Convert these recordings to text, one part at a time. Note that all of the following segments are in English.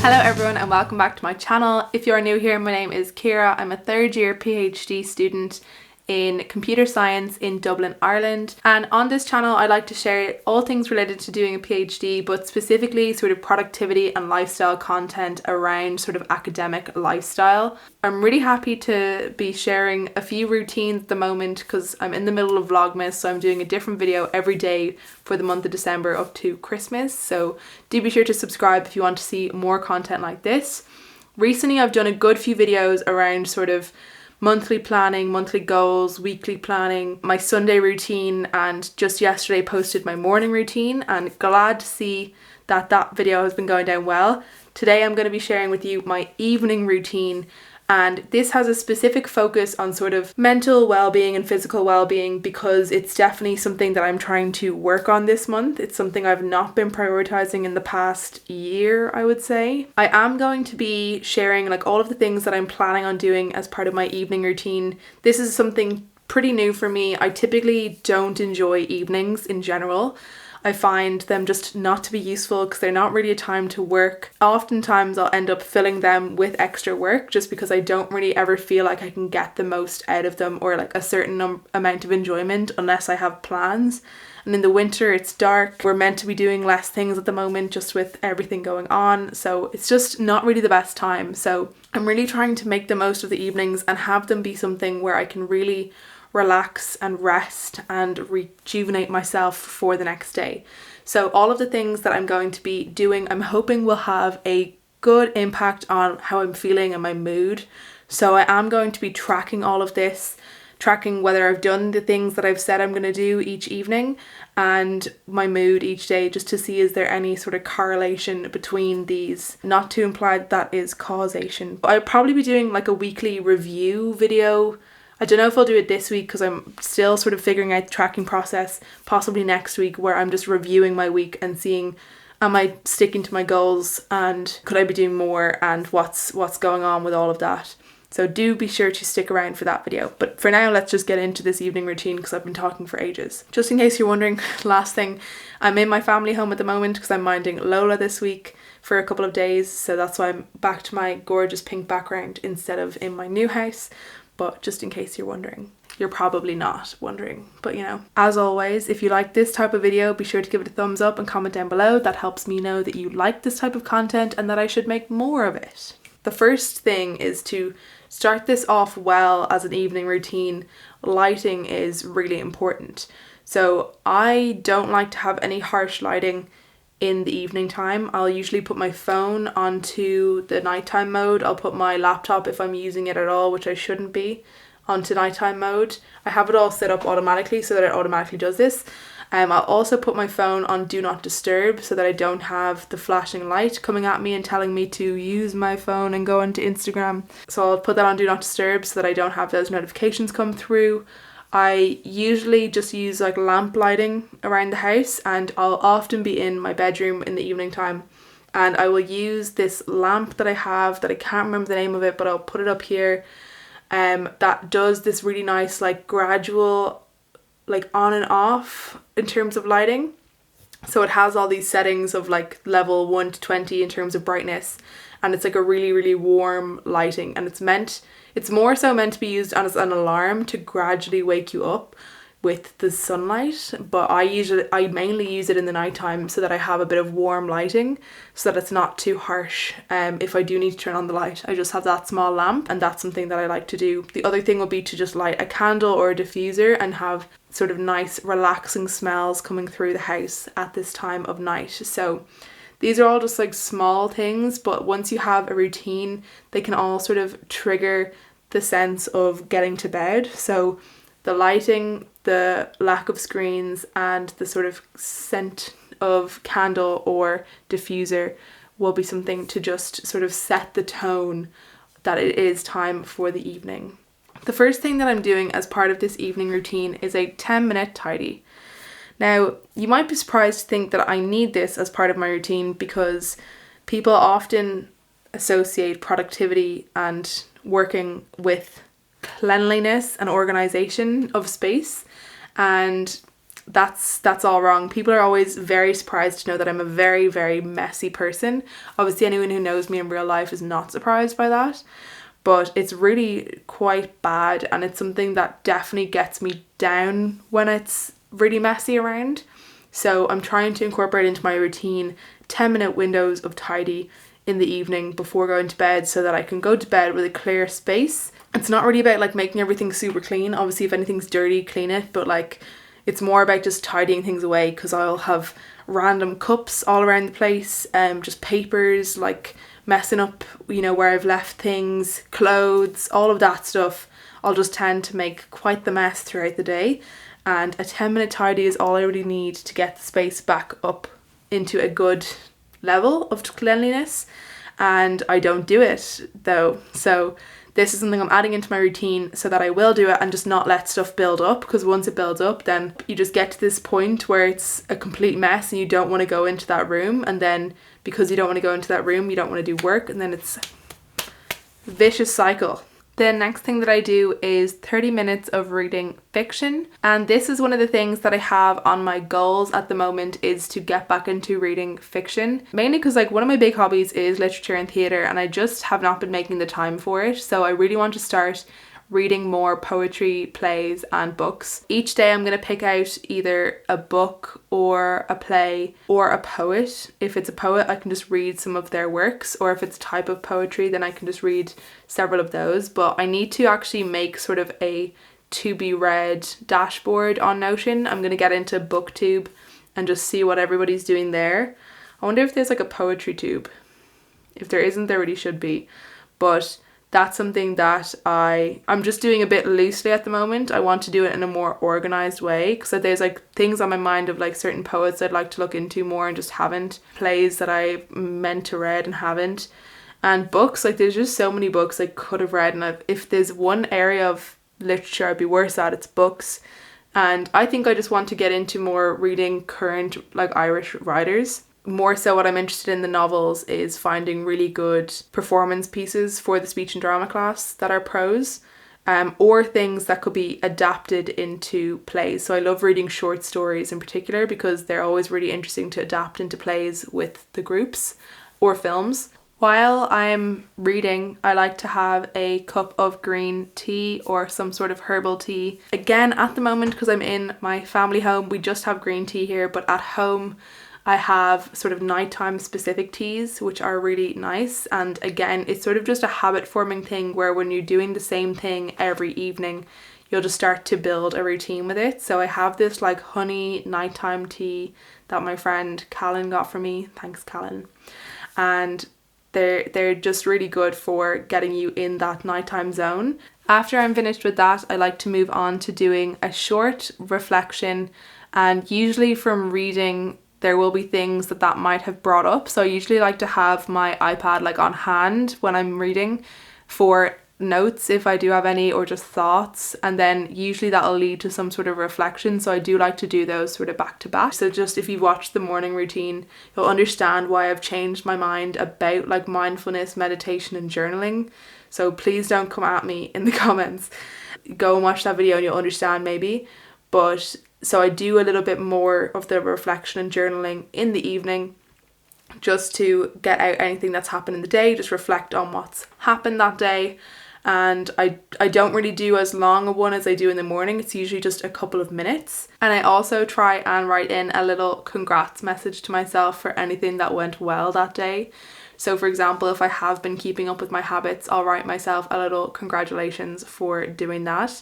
Hello everyone and welcome back to my channel. If you are new here, my name is Ciara. I'm a third year PhD student in computer science in Dublin, Ireland. And on this channel, I like to share all things related to doing a PhD, but specifically sort of productivity and lifestyle content around sort of academic lifestyle. I'm really happy to be sharing a few routines at the moment because I'm in the middle of Vlogmas, so I'm doing a different video every day for the month of December up to Christmas. So do be sure to subscribe if you want to see more content like this. Recently, I've done a good few videos around sort of monthly planning, monthly goals, weekly planning, my Sunday routine, and just yesterday posted my morning routine, and glad to see that that video has been going down well. Today I'm going to be sharing with you my evening routine, and this has a specific focus on sort of mental well-being and physical well-being because it's definitely something that I'm trying to work on this month. It's something I've not been prioritizing in the past year, I would say. I am going to be sharing like all of the things that I'm planning on doing as part of my evening routine. This is something pretty new for me. I typically don't enjoy evenings in general. I find them just not to be useful because they're not really a time to work. Oftentimes I'll end up filling them with extra work just because I don't really ever feel like I can get the most out of them or like a certain amount of enjoyment unless I have plans. And in the winter it's dark. We're meant to be doing less things at the moment just with everything going on. So it's just not really the best time. So I'm really trying to make the most of the evenings and have them be something where I can really relax and rest and rejuvenate myself for the next day. So all of the things that I'm going to be doing, I'm hoping will have a good impact on how I'm feeling and my mood. So I am going to be tracking all of this, tracking whether I've done the things that I've said I'm going to do each evening and my mood each day, just to see is there any sort of correlation between these. Not to imply that is causation. But I'll probably be doing like a weekly review video. I don't know if I'll do it this week because I'm still sort of figuring out the tracking process, possibly next week, where I'm just reviewing my week and seeing am I sticking to my goals and could I be doing more and what's going on with all of that. So do be sure to stick around for that video. But for now, let's just get into this evening routine because I've been talking for ages. Just in case you're wondering, last thing, I'm in my family home at the moment because I'm minding Lola this week for a couple of days. So that's why I'm back to my gorgeous pink background instead of in my new house. But just in case you're wondering, you're probably not wondering, but you know. As always, if you like this type of video, be sure to give it a thumbs up and comment down below. That helps me know that you like this type of content and that I should make more of it. The first thing is to start this off well as an evening routine. Lighting is really important. So I don't like to have any harsh lighting in the evening time. I'll usually put my phone onto the nighttime mode. I'll put my laptop, if I'm using it at all, which I shouldn't be, onto nighttime mode. I have it all set up automatically so that it automatically does this. I'll also put my phone on do not disturb so that I don't have the flashing light coming at me and telling me to use my phone and go onto Instagram. So I'll put that on do not disturb so that I don't have those notifications come through. I usually just use like lamp lighting around the house, and I'll often be in my bedroom in the evening time, and I will use this lamp that I have that I can't remember the name of it, but I'll put it up here, that does this really nice like gradual like on and off in terms of lighting. So it has all these settings of like level 1 to 20 in terms of brightness, and it's like a really warm lighting, and it's more so meant to be used as an alarm to gradually wake you up with the sunlight, but I mainly use it in the nighttime so that I have a bit of warm lighting so that it's not too harsh. If I do need to turn on the light, I just have that small lamp, and that's something that I like to do. The other thing would be to just light a candle or a diffuser and have sort of nice relaxing smells coming through the house at this time of night. So these are all just like small things, but once you have a routine, they can all sort of trigger the sense of getting to bed. So the lighting, the lack of screens, and the sort of scent of candle or diffuser will be something to just sort of set the tone that it is time for the evening. The first thing that I'm doing as part of this evening routine is a 10-minute tidy. Now, you might be surprised to think that I need this as part of my routine because people often associate productivity and working with cleanliness and organization of space, and that's all wrong. People are always very surprised to know that I'm a very, very messy person. Obviously anyone who knows me in real life is not surprised by that, but it's really quite bad, and it's something that definitely gets me down when it's really messy around. So I'm trying to incorporate into my routine 10-minute windows of tidy in the evening before going to bed, so that I can go to bed with a clear space. It's not really about like making everything super clean. Obviously if anything's dirty, clean it, but like it's more about just tidying things away, because I'll have random cups all around the place, just papers, like messing up, you know, where I've left things, clothes, all of that stuff. I'll just tend to make quite the mess throughout the day, and a 10-minute tidy is all I really need to get the space back up into a good level of cleanliness. And I don't do it though, so this is something I'm adding into my routine so that I will do it and just not let stuff build up, because once it builds up then you just get to this point where it's a complete mess and you don't want to go into that room, and then because you don't want to go into that room you don't want to do work, and then it's a vicious cycle. The next thing that I do is 30 minutes of reading fiction, and this is one of the things that I have on my goals at the moment, is to get back into reading fiction, mainly because like one of my big hobbies is literature and theatre, and I just have not been making the time for it. So I really want to start reading more poetry, plays and books. Each day I'm going to pick out either a book or a play or a poet. If it's a poet I can just read some of their works, or if it's a type of poetry then I can just read several of those. But I need to actually make sort of a to be read dashboard on Notion. I'm going to get into BookTube and just see what everybody's doing there. I wonder if there's like a poetry tube. If there isn't, there really should be. But that's something that I'm just doing a bit loosely at the moment. I want to do it in a more organized way, because there's like things on my mind of like certain poets I'd like to look into more and just haven't, plays that I meant to read and haven't, and books, like there's just so many books I could have read, and if there's one area of literature I'd be worse at, it's books. And I think I just want to get into more reading current like Irish writers. More so what I'm interested in the novels is finding really good performance pieces for the speech and drama class that are prose, or things that could be adapted into plays. So I love reading short stories in particular, because they're always really interesting to adapt into plays with the groups or films. While I'm reading, I like to have a cup of green tea or some sort of herbal tea. Again, at the moment, because I'm in my family home, we just have green tea here, but at home I have sort of nighttime specific teas, which are really nice. And again, it's sort of just a habit forming thing where when you're doing the same thing every evening, you'll just start to build a routine with it. So I have this like honey nighttime tea that my friend Callan got for me. Thanks, Callan. And they're just really good for getting you in that nighttime zone. After I'm finished with that, I like to move on to doing a short reflection, and usually from reading there will be things that might have brought up. So I usually like to have my iPad like on hand when I'm reading for notes if I do have any, or just thoughts, and then usually that'll lead to some sort of reflection. So I do like to do those sort of back to back. So just if you've watched the morning routine, you'll understand why I've changed my mind about like mindfulness, meditation and journaling. So please don't come at me in the comments. Go and watch that video and you'll understand maybe. But so I do a little bit more of the reflection and journaling in the evening, just to get out anything that's happened in the day, just reflect on what's happened that day. And I don't really do as long a one as I do in the morning. It's usually just a couple of minutes. And I also try and write in a little congrats message to myself for anything that went well that day. So for example, if I have been keeping up with my habits, I'll write myself a little congratulations for doing that.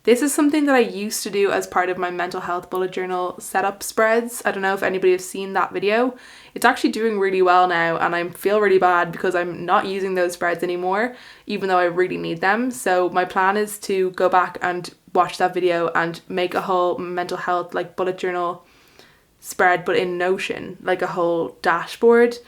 This is something that I used to do as part of my mental health bullet journal setup spreads. I don't know if anybody has seen that video. It's actually doing really well now, and I feel really bad because I'm not using those spreads anymore, even though I really need them. So my plan is to go back and watch that video and make a whole mental health like bullet journal spread, but in Notion, like a whole dashboard,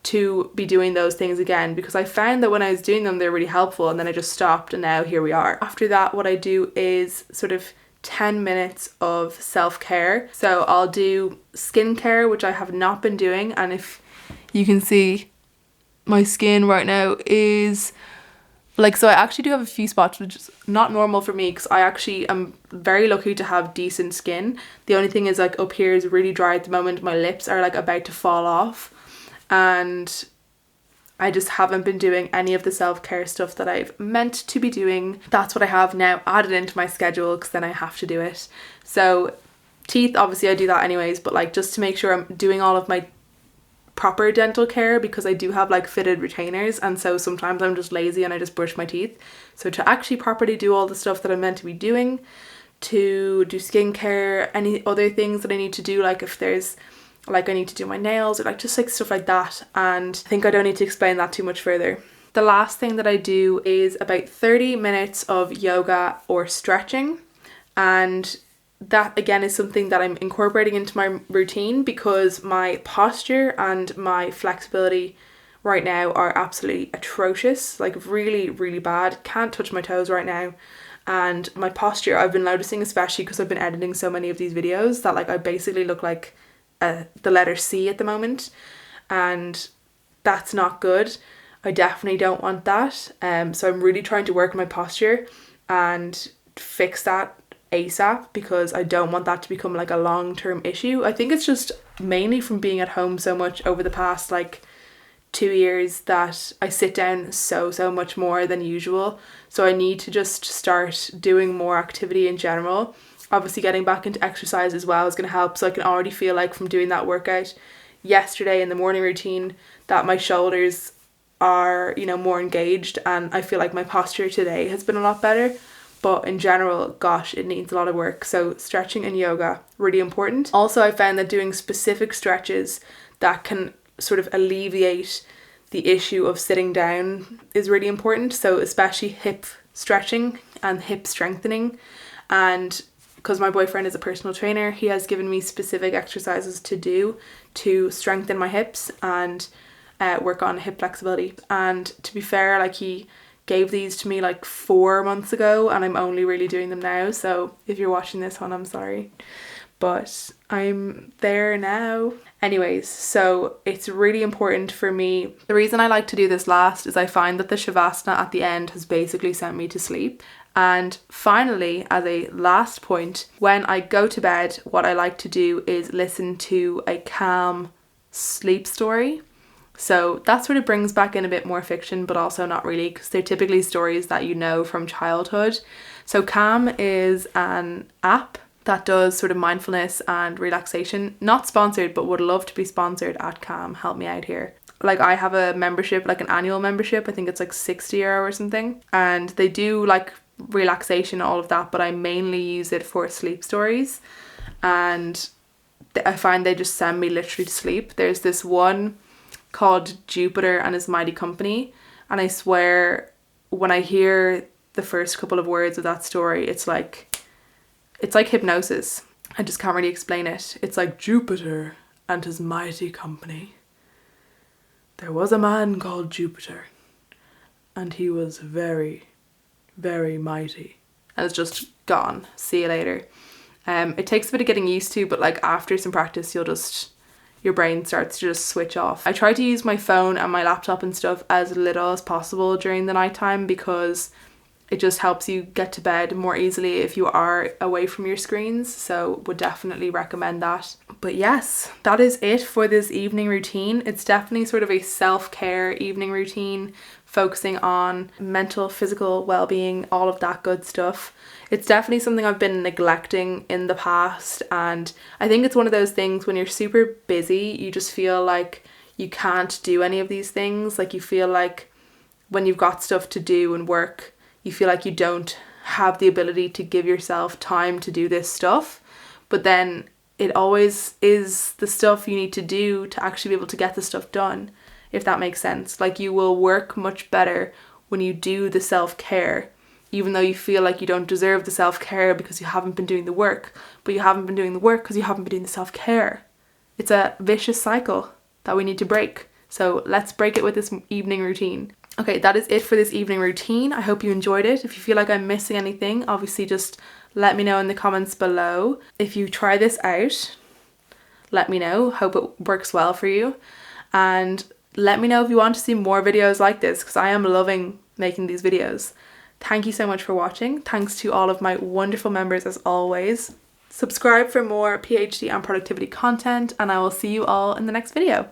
to be doing those things again, because I found that when I was doing them they're really helpful, and then I just stopped and now here we are. After that, what I do is sort of 10 minutes of self-care. So I'll do skincare, which I have not been doing, and if you can see my skin right now is Like, so I actually do have a few spots, which is not normal for me because I actually am very lucky to have decent skin. The only thing is like up here is really dry at the moment. My lips are like about to fall off, and I just haven't been doing any of the self-care stuff that I've meant to be doing. That's what I have now added into my schedule because then I have to do it. So teeth, obviously I do that anyways, but like just to make sure I'm doing all of my proper dental care, because I do have like fitted retainers, and so sometimes I'm just lazy and I just brush my teeth. So to actually properly do all the stuff that I'm meant to be doing, to do skincare, any other things that I need to do, like if there's like I need to do my nails or like just like stuff like that, and I think I don't need to explain that too much further. The last thing that I do is about 30 minutes of yoga or stretching, and that again is something that I'm incorporating into my routine because my posture and my flexibility right now are absolutely atrocious, like really, really bad. Can't touch my toes right now. And my posture, I've been noticing, especially because I've been editing so many of these videos, that like I basically look like the letter C at the moment, and that's not good. I definitely don't want that. So I'm really trying to work on my posture and fix that ASAP because I don't want that to become like a long-term issue. I think it's just mainly from being at home so much over the past like 2 years that I sit down so much more than usual. So I need to just start doing more activity in general. Obviously getting back into exercise as well is going to help. So I can already feel like from doing that workout yesterday in the morning routine that my shoulders are, you know, more engaged, and I feel like my posture today has been a lot better. But in general, gosh, it needs a lot of work. So stretching and yoga, really important. Also, I found that doing specific stretches that can sort of alleviate the issue of sitting down is really important. So especially hip stretching and hip strengthening. And because my boyfriend is a personal trainer, he has given me specific exercises to do to strengthen my hips and work on hip flexibility. And to be fair, like he gave these to me like 4 months ago and I'm only really doing them now. So if you're watching this one, I'm sorry, but I'm there now. Anyways, so it's really important for me. The reason I like to do this last is I find that the Shavasana at the end has basically sent me to sleep. And finally, as a last point, when I go to bed, what I like to do is listen to a calm sleep story. So that sort of brings back in a bit more fiction, but also not really, because they're typically stories that you know from childhood. So Calm is an app that does sort of mindfulness and relaxation. Not sponsored, but would love to be sponsored at Calm. Help me out here. Like I have a membership, like an annual membership. I think it's like 60 euro or something. And they do like relaxation, all of that, but I mainly use it for sleep stories. And I find they just send me literally to sleep. There's this one called Jupiter and His Mighty Company, and I swear when I hear the first couple of words of that story, it's like hypnosis. I just can't really explain it. It's like, Jupiter and his mighty company. There was a man called Jupiter, and he was very, very mighty. And it's just gone. See you later. It takes a bit of getting used to, but like after some practice, your brain starts to just switch off. I try to use my phone and my laptop and stuff as little as possible during the nighttime because it just helps you get to bed more easily if you are away from your screens. So would definitely recommend that. But yes, that is it for this evening routine. It's definitely sort of a self-care evening routine, focusing on mental, physical well-being, all of that good stuff. It's definitely something I've been neglecting in the past, and I think it's one of those things when you're super busy, you just feel like you can't do any of these things. Like you feel like when you've got stuff to do and work, you feel like you don't have the ability to give yourself time to do this stuff. But then it always is the stuff you need to do to actually be able to get the stuff done, if that makes sense. Like you will work much better when you do the self-care, even though you feel like you don't deserve the self-care because you haven't been doing the work, but you haven't been doing the work because you haven't been doing the self-care. It's a vicious cycle that we need to break. So let's break it with this evening routine. Okay, that is it for this evening routine. I hope you enjoyed it. If you feel like I'm missing anything, obviously just let me know in the comments below. If you try this out, let me know. Hope it works well for you. And let me know if you want to see more videos like this, because I am loving making these videos. Thank you so much for watching. Thanks to all of my wonderful members as always. Subscribe for more PhD and productivity content, and I will see you all in the next video.